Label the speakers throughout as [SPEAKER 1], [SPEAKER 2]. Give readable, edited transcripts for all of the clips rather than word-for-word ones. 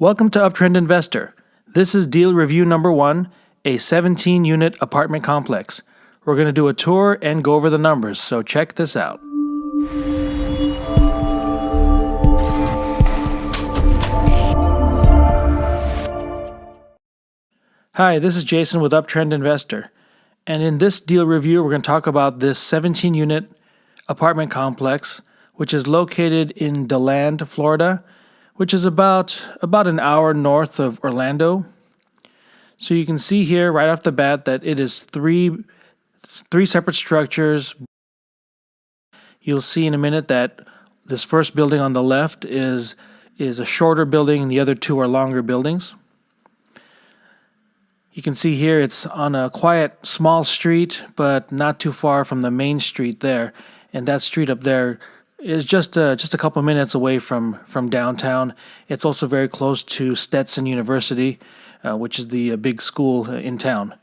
[SPEAKER 1] Welcome to Uptrend Investor. This is deal review number 1, a 17-unit apartment complex. We're going to do a tour and go over the numbers, so check this out. Hi, this is Jason with Uptrend Investor. And in this deal review, we're going to talk about this 17-unit apartment complex, which is located in DeLand, Florida, which is about an hour north of Orlando. So you can see here right off the bat that it is three separate structures. You'll see in a minute that this first building on the left is a shorter building and the other two are longer buildings. You can see here it's on a quiet, small street, but not too far from the main street there. And that street up there is just a couple minutes away from downtown. It's also very close to Stetson University, which is the big school in town.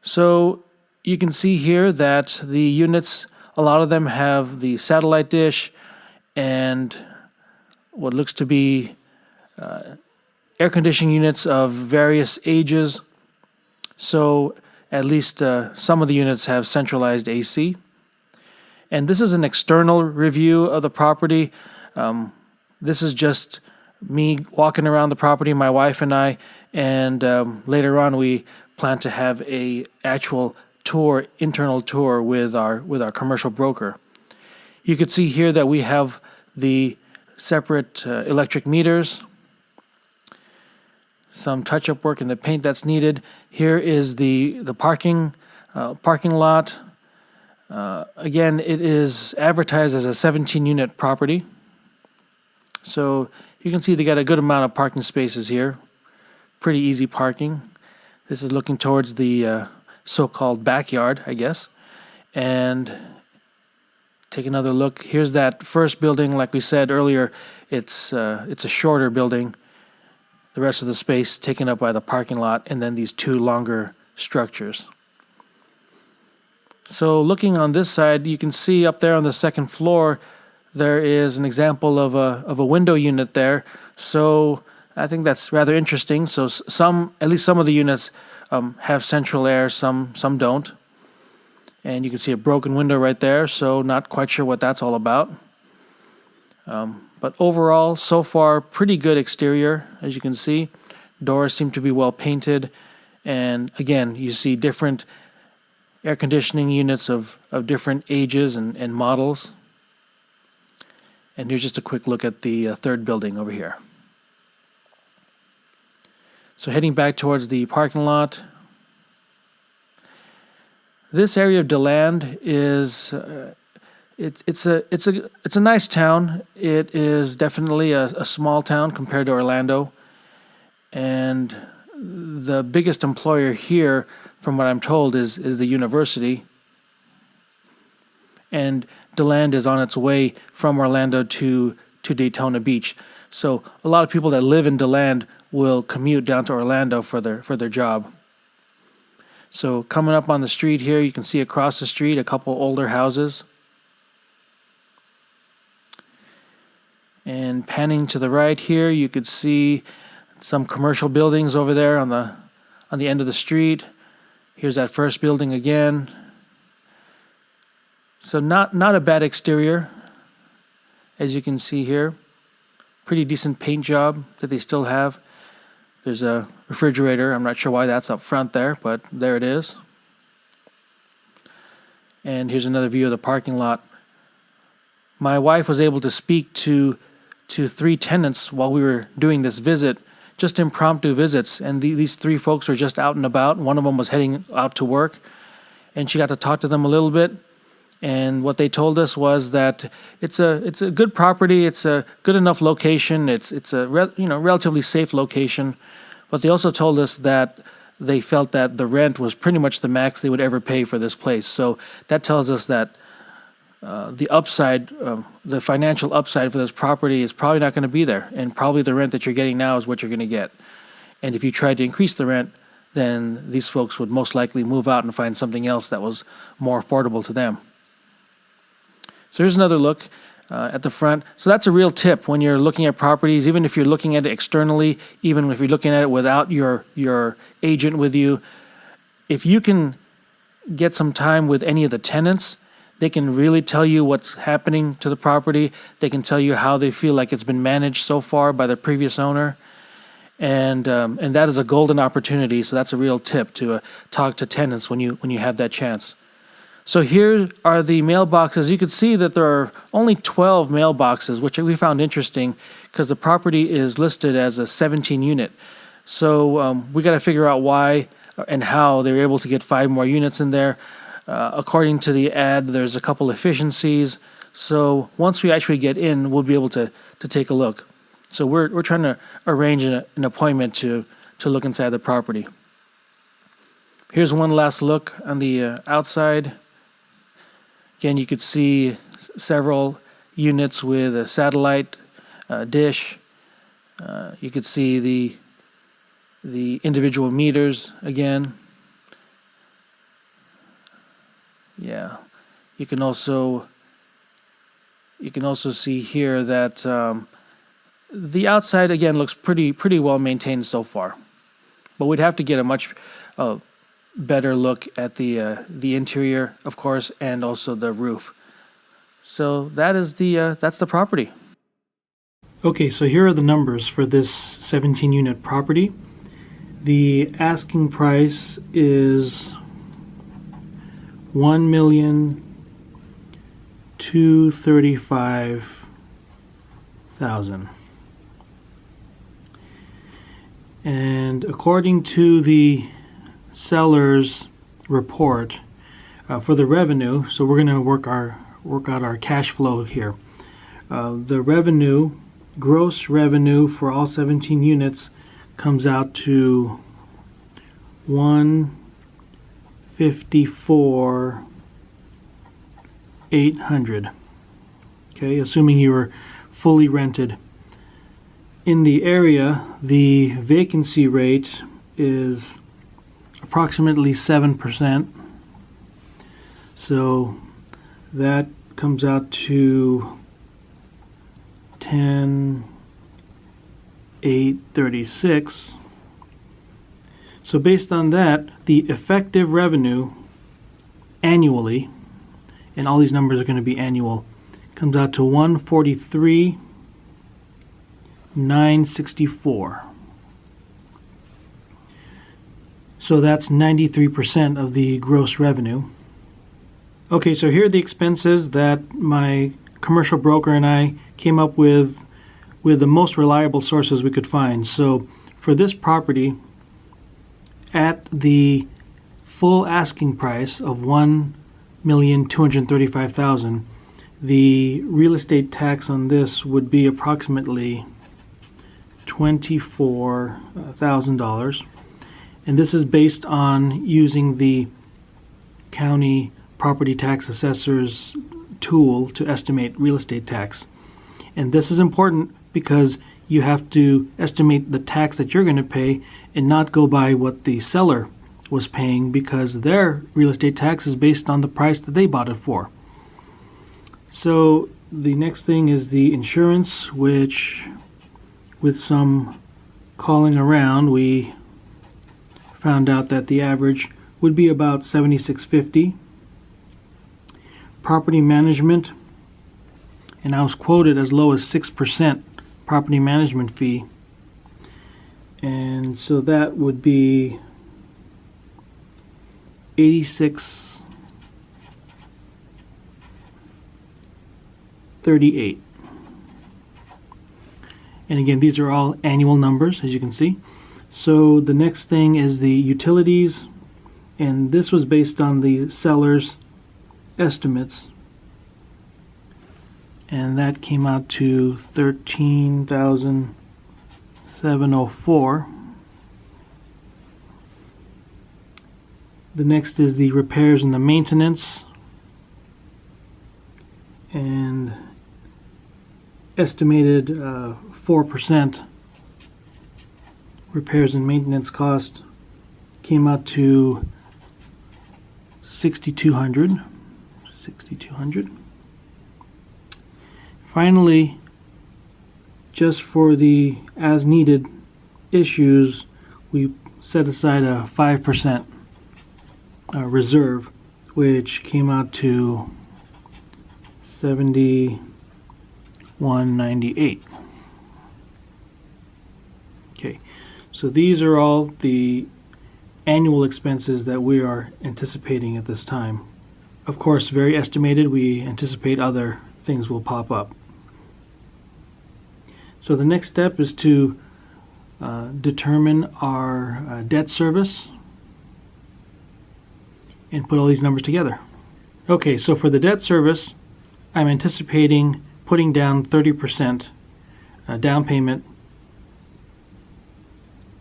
[SPEAKER 1] So you can see here that the units, a lot of them have the satellite dish and what looks to be air conditioning units of various ages. So at least some of the units have centralized AC. And this is an external review of the property. This is just me walking around the property, my wife and I, and later on we plan to have a actual tour, internal tour with our commercial broker. You can see here that we have the separate electric meters, some touch-up work in the paint that's needed. Here is the parking lot. Again, it is advertised as a 17-unit property. So you can see they got a good amount of parking spaces here. Pretty easy parking. This is looking towards the so-called backyard, I guess. And take another look. Here's that first building. Like we said earlier, it's a shorter building. The rest of the space taken up by the parking lot, and then these two longer structures. So looking on this side, you can see up there on the second floor, there is an example of a window unit there. So I think that's rather interesting. So at least some of the units have central air, some don't. And you can see a broken window right there, so not quite sure what that's all about. But overall, so far, pretty good exterior, as you can see. Doors seem to be well painted. And again, you see different air conditioning units of different ages and models. And here's just a quick look at the third building over here. So heading back towards the parking lot. This area of DeLand is it's a nice town. It is definitely a small town compared to Orlando. And the biggest employer here, from what I'm told, is the university. And DeLand is on its way from Orlando to Daytona Beach. So a lot of people that live in DeLand will commute down to Orlando for their job. So coming up on the street here, you can see across the street a couple older houses. And panning to the right here, you could see some commercial buildings over there on the end of the street. Here's that first building again. So not a bad exterior, as you can see here. Pretty decent paint job that they still have. There's a refrigerator. I'm not sure why that's up front there, but there it is. And here's another view of the parking lot. My wife was able to speak to 3 tenants while we were doing this visit, just impromptu visits, and these 3 folks were just out and about. One of them was heading out to work, and she got to talk to them a little bit. And what they told us was that it's a good property, it's a good enough location, it's a relatively safe location. But they also told us that they felt that the rent was pretty much the max they would ever pay for this place. So that tells us that the upside, the financial upside for this property is probably not going to be there, and probably the rent that you're getting now is what you're going to get. And if you tried to increase the rent, then these folks would most likely move out and find something else that was more affordable to them. So here's another look. at the front. So that's a real tip when you're looking at properties, even if you're looking at it externally, even if you're looking at it without your agent with you. If you can get some time with any of the tenants, they can really tell you what's happening to the property. They can tell you how they feel like it's been managed so far by the previous owner. And that is a golden opportunity. So that's a real tip to talk to tenants when you have that chance. So here are the mailboxes. You can see that there are only 12 mailboxes, which we found interesting because the property is listed as a 17 unit. So we got to figure out why and how they were able to get 5 more units in there. According to the ad, there's a couple efficiencies. So once we actually get in, we'll be able to take a look. So we're trying to arrange an appointment to look inside the property. Here's one last look on the outside. Again, you could see several units with a satellite dish. You could see the individual meters again. Yeah, you can also see here that the outside again looks pretty well maintained so far, but we'd have to get a much better look at the interior, of course, and also the roof. So that is that's the property. Okay, so here are the numbers for this 17 unit property. The asking price is $1,235,000. And according to the seller's report for the revenue, so we're going to work out our cash flow here. The revenue, gross revenue for all 17 units comes out to $154,800. Okay, assuming you were fully rented. In the area, the vacancy rate is approximately 7%. So that comes out to 10,836. So based on that, the effective revenue annually, and all these numbers are going to be annual, comes out to $143,964. So that's 93% of the gross revenue. Okay, so here are the expenses that my commercial broker and I came up with the most reliable sources we could find. So for this property, at the full asking price of $1,235,000, the real estate tax on this would be approximately $24,000. And this is based on using the county property tax assessor's tool to estimate real estate tax. And this is important because you have to estimate the tax that you're going to pay and not go by what the seller was paying, because their real estate tax is based on the price that they bought it for. So the next thing is the insurance, which with some calling around, we found out that the average would be about $76.50. Property management, and I was quoted as low as 6% property management fee, and so that would be $86.38. And again, these are all annual numbers, as you can see. So the next thing is the utilities, and this was based on the seller's estimates, and that came out to $13,704. The next is the repairs and the maintenance, and estimated 4% repairs and maintenance cost came out to $6,200. Finally, just for the as-needed issues, we set aside a 5% reserve, which came out to $71.98. Okay, so these are all the annual expenses that we are anticipating at this time. Of course, very estimated. We anticipate other things will pop up. So the next step is to determine our debt service and put all these numbers together. Okay, so for the debt service, I'm anticipating putting down 30% down payment.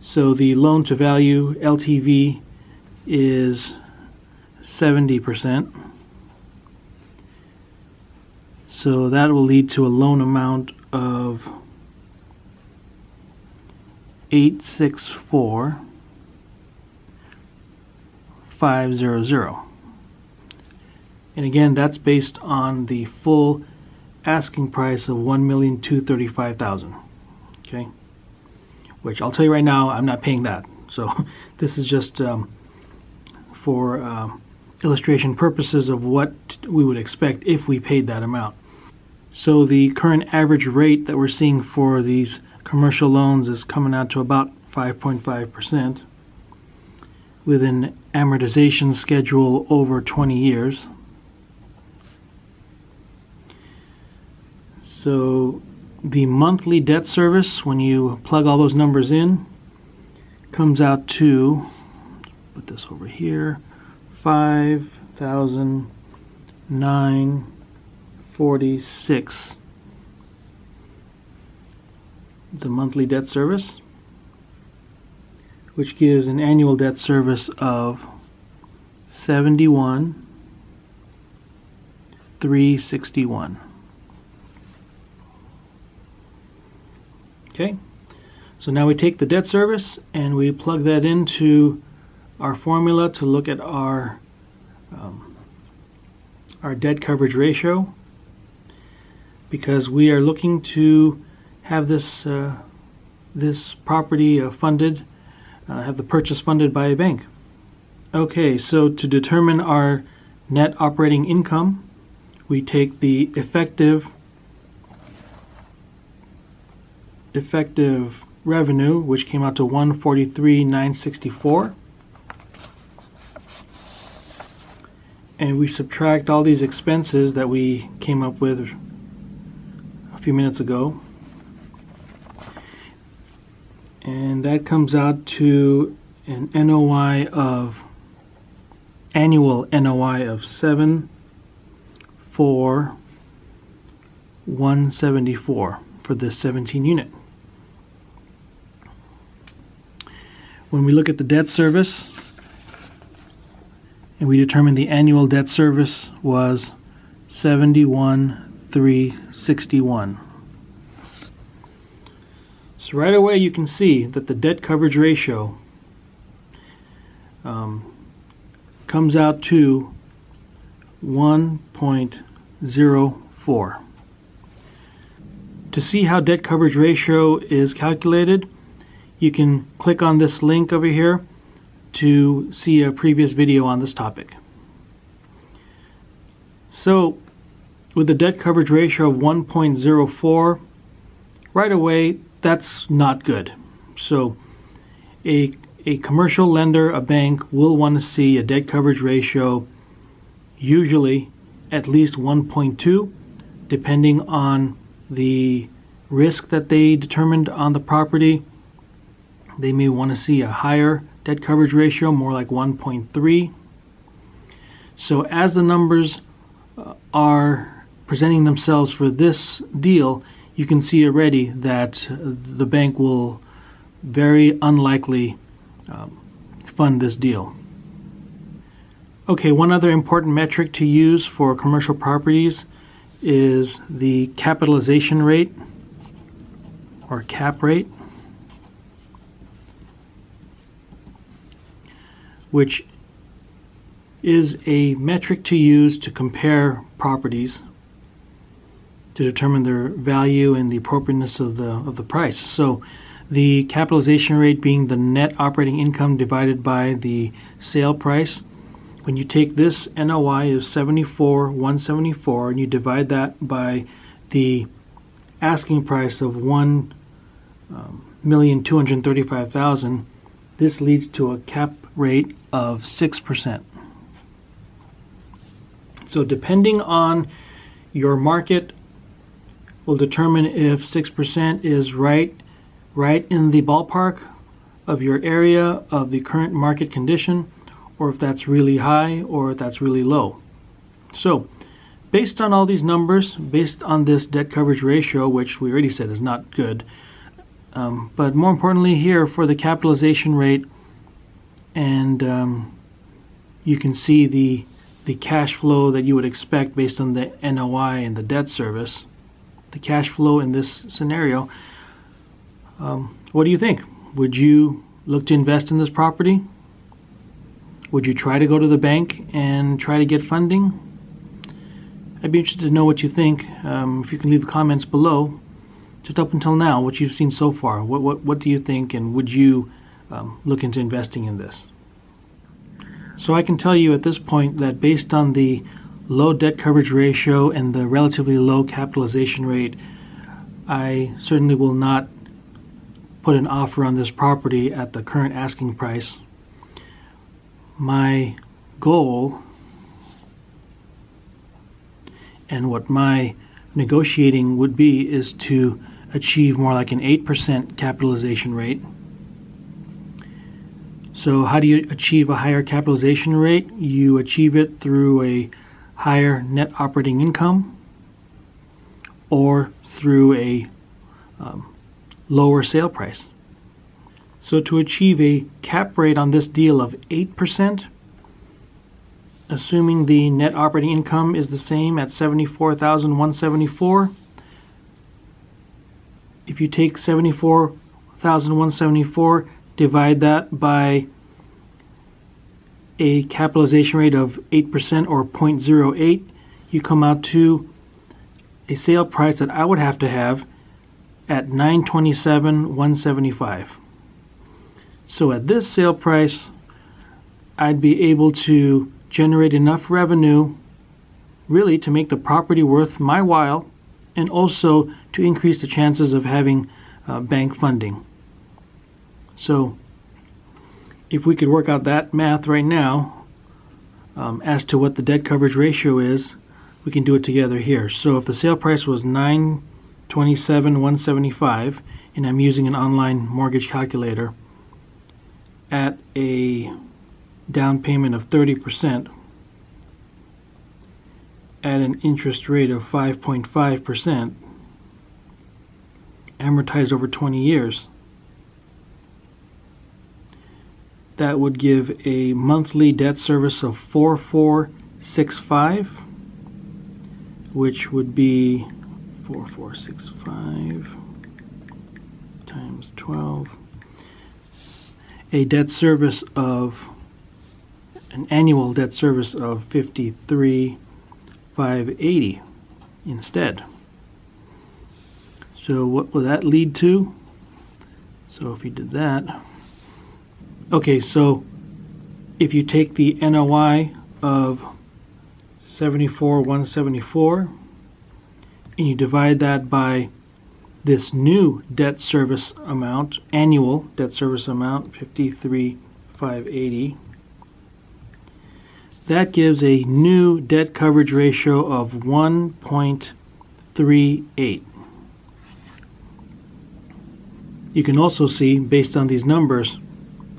[SPEAKER 1] So the loan to value, LTV, is 70%. So that will lead to a loan amount of $864,500. And again, that's based on the full asking price of $1,235,000. Okay, which I'll tell you right now, I'm not paying that. So this is just for illustration purposes of what we would expect if we paid that amount. So the current average rate that we're seeing for these commercial loans is coming out to about 5.5% with an amortization schedule over 20 years. So the monthly debt service, when you plug all those numbers in, comes out to, put this over here, $5,946. It's a monthly debt service, which gives an annual debt service of $71,361. Okay, so now we take the debt service and we plug that into our formula to look at our debt coverage ratio, because we are looking to have this this property funded, have the purchase funded by a bank. Okay, so to determine our net operating income, we take the effective revenue, which came out to $143,964, and we subtract all these expenses that we came up with a few minutes ago, and that comes out to an NOI of annual NOI of $7,4,174 for this 17 unit. When we look at the debt service and we determine the annual debt service was $71,361. So right away you can see that the debt coverage ratio comes out to 1.04. To see how debt coverage ratio is calculated, you can click on this link over here to see a previous video on this topic. So with the debt coverage ratio of 1.04, right away that's not good. So a commercial lender, a bank, will want to see a debt coverage ratio usually at least 1.2, depending on the risk that they determined on the property. They may want to see a higher debt coverage ratio, more like 1.3. So as the numbers are presenting themselves for this deal, you can see already that the bank will very unlikely fund this deal. Okay, one other important metric to use for commercial properties is the capitalization rate, or cap rate, which is a metric to use to compare properties. to determine their value and the appropriateness of the price. So the capitalization rate being the net operating income divided by the sale price. When you take this NOI of 74,174 and you divide that by the asking price of 1,235,000, this leads to a cap rate of 6%. So depending on your market will determine if 6% is right in the ballpark of your area of the current market condition, or if that's really high or if that's really low. So based on all these numbers, based on this debt coverage ratio, which we already said is not good, but more importantly here for the capitalization rate, and you can see the cash flow that you would expect based on the NOI and the debt service, the cash flow in this scenario. What do you think? Would you look to invest in this property? Would you try to go to the bank and try to get funding? I'd be interested to know what you think. If you can leave comments below, just up until now, what you've seen so far. What do you think, and would you look into investing in this? So I can tell you at this point that based on the low debt coverage ratio and the relatively low capitalization rate, I certainly will not put an offer on this property at the current asking price. My goal and what my negotiating would be is to achieve more like an 8% capitalization rate. So how do you achieve a higher capitalization rate? You achieve it through a higher net operating income or through a lower sale price. So to achieve a cap rate on this deal of 8%, assuming the net operating income is the same at $74,174, if you take $74,174, divide that by a capitalization rate of 8% or 0.08, you come out to a sale price that I would have to have at $927,175. So at this sale price, I'd be able to generate enough revenue really to make the property worth my while, and also to increase the chances of having bank funding. So if we could work out that math right now as to what the debt coverage ratio is, we can do it together here. So if the sale price was $927,175, and I'm using an online mortgage calculator, at a down payment of 30%, at an interest rate of 5.5%, amortized over 20 years, that would give a monthly debt service of $4,465, which would be 4,465 times 12, a debt service of an annual debt service of $53,580 instead. So what will that lead to? So if you did that, okay, so if you take the NOI of 74,174 and you divide that by this new debt service amount, annual debt service amount, $53,580, that gives a new debt coverage ratio of 1.38. You can also see, based on these numbers,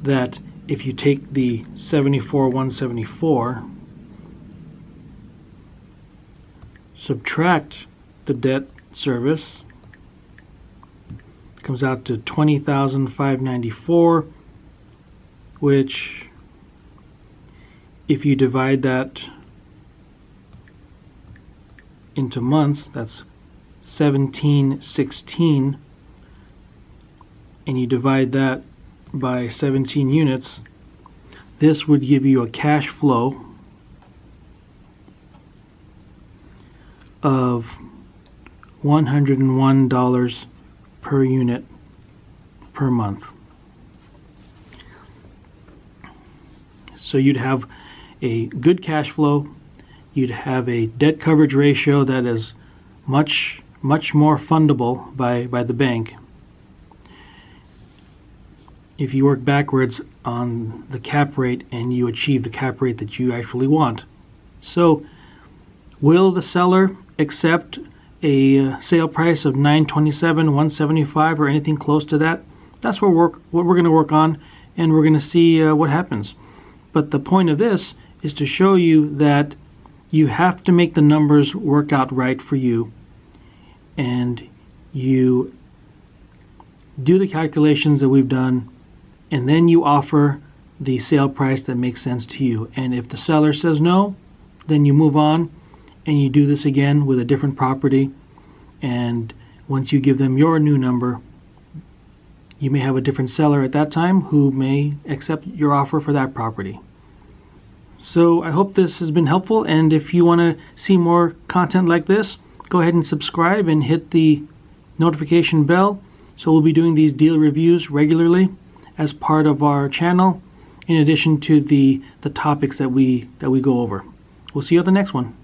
[SPEAKER 1] that if you take the 74,174, subtract the debt service, comes out to $20,594, which, if you divide that into months, that's 1716, and you divide that by 17 units, this would give you a cash flow of $101 per unit per month. So you'd have a good cash flow, you'd have a debt coverage ratio that is much more fundable by the bank. If you work backwards on the cap rate and you achieve the cap rate that you actually want. So will the seller accept a sale price of $927, $175, or anything close to that? That's what we're going to work on, and we're going to see what happens. But the point of this is to show you that you have to make the numbers work out right for you, and you do the calculations that we've done, and then you offer the sale price that makes sense to you. And if the seller says no, then you move on and you do this again with a different property. And once you give them your new number, you may have a different seller at that time who may accept your offer for that property. So I hope this has been helpful, and if you want to see more content like this, go ahead and subscribe and hit the notification bell. So we'll be doing these deal reviews regularly as part of our channel, in addition to the topics that we go over. We'll see you at the next one.